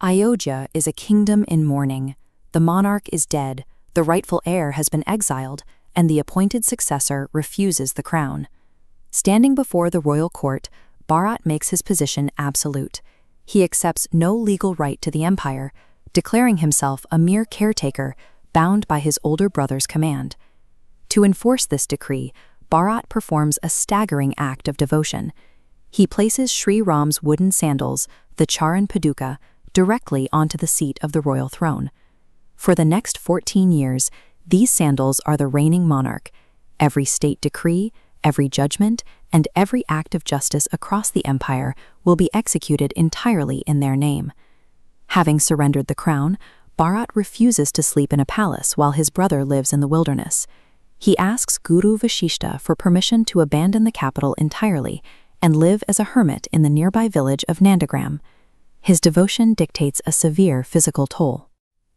Ayodhya is a kingdom in mourning. The monarch is dead, the rightful heir has been exiled, and the appointed successor refuses the crown. Standing before the royal court, Bharat makes his position absolute. He accepts no legal right to the empire, declaring himself a mere caretaker bound by his older brother's command. To enforce this decree, Bharat performs a staggering act of devotion. He places Shri Ram's wooden sandals, the Charan Paduka, directly onto the seat of the royal throne. For the next 14 years, these sandals are the reigning monarch. Every state decree, every judgment, and every act of justice across the empire will be executed entirely in their name. Having surrendered the crown, Bharat refuses to sleep in a palace while his brother lives in the wilderness. He asks Guru Vasishta for permission to abandon the capital entirely and live as a hermit in the nearby village of Nandigram. His devotion dictates a severe physical toll.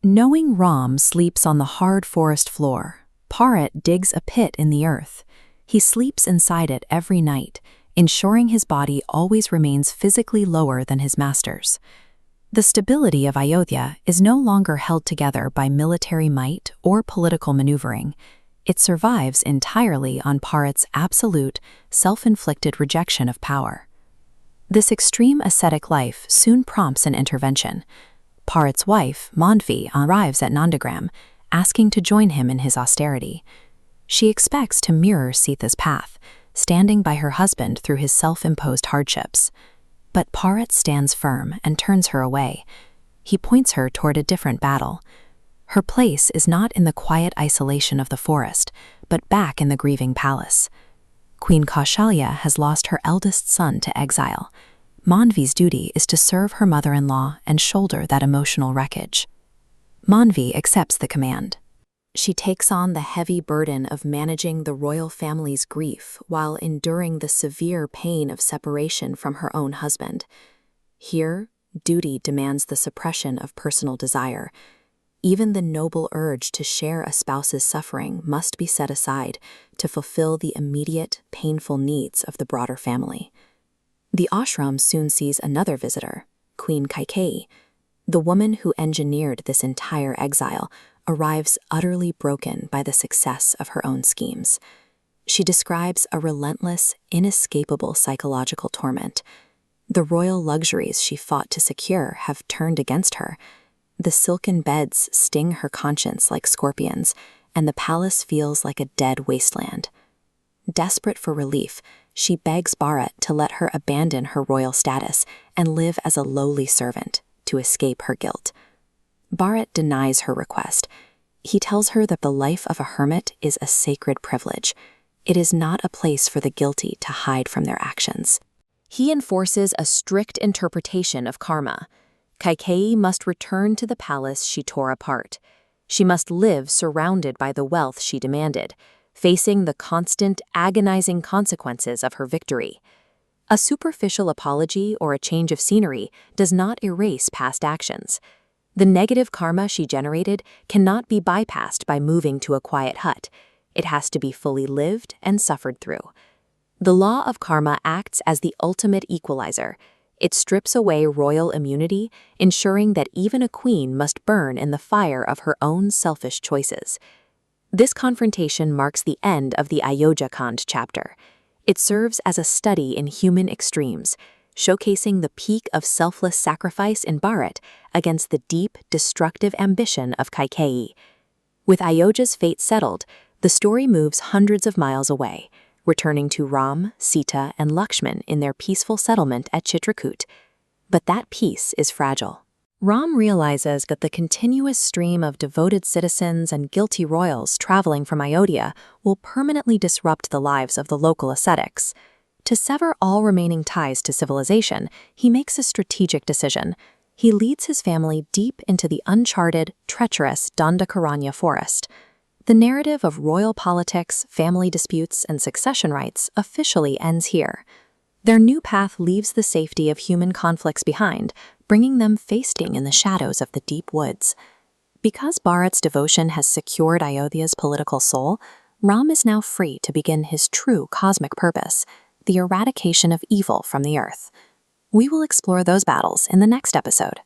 Knowing Ram sleeps on the hard forest floor, Bharat digs a pit in the earth. He sleeps inside it every night, ensuring his body always remains physically lower than his master's. The stability of Ayodhya is no longer held together by military might or political maneuvering. It survives entirely on Bharat's absolute, self-inflicted rejection of power. This extreme ascetic life soon prompts an intervention. Bharat's wife, Mandavi, arrives at Nandigram, asking to join him in his austerity. She expects to mirror Sita's path, standing by her husband through his self-imposed hardships. But Bharat stands firm and turns her away. He points her toward a different battle. Her place is not in the quiet isolation of the forest, but back in the grieving palace. Queen Kaushalya has lost her eldest son to exile. Mandavi's duty is to serve her mother-in-law and shoulder that emotional wreckage. Mandavi accepts the command. She takes on the heavy burden of managing the royal family's grief while enduring the severe pain of separation from her own husband. Here, duty demands the suppression of personal desire. Even the noble urge to share a spouse's suffering must be set aside to fulfill the immediate, painful needs of the broader family. The ashram soon sees another visitor, Queen Kaushalya. The woman who engineered this entire exile arrives utterly broken by the success of her own schemes. She describes a relentless, inescapable psychological torment. The royal luxuries she fought to secure have turned against her. The silken beds sting her conscience like scorpions, and the palace feels like a dead wasteland. Desperate for relief, she begs Bharat to let her abandon her royal status and live as a lowly servant to escape her guilt. Bharat denies her request. He tells her that the life of a hermit is a sacred privilege. It is not a place for the guilty to hide from their actions. He enforces a strict interpretation of karma. Kaushalya must return to the palace she tore apart. She must live surrounded by the wealth she demanded, facing the constant, agonizing consequences of her victory. A superficial apology or a change of scenery does not erase past actions. The negative karma she generated cannot be bypassed by moving to a quiet hut. It has to be fully lived and suffered through. The law of karma acts as the ultimate equalizer. It strips away royal immunity, ensuring that even a queen must burn in the fire of her own selfish choices. This confrontation marks the end of the Ayodhya chapter. It serves as a study in human extremes, showcasing the peak of selfless sacrifice in Bharat against the deep, destructive ambition of Kaushalya. With Ayodhya's fate settled, the story moves hundreds of miles away, returning to Ram, Sita, and Lakshman in their peaceful settlement at Chitrakoot. But that peace is fragile. Ram realizes that the continuous stream of devoted citizens and guilty royals traveling from Ayodhya will permanently disrupt the lives of the local ascetics. To sever all remaining ties to civilization, he makes a strategic decision. He leads his family deep into the uncharted, treacherous Dandakaranya forest. The narrative of royal politics, family disputes, and succession rights officially ends here. Their new path leaves the safety of human conflicts behind, bringing them facing in the shadows of the deep woods. Because Bharat's devotion has secured Ayodhya's political soul, Ram is now free to begin his true cosmic purpose, the eradication of evil from the earth. We will explore those battles in the next episode.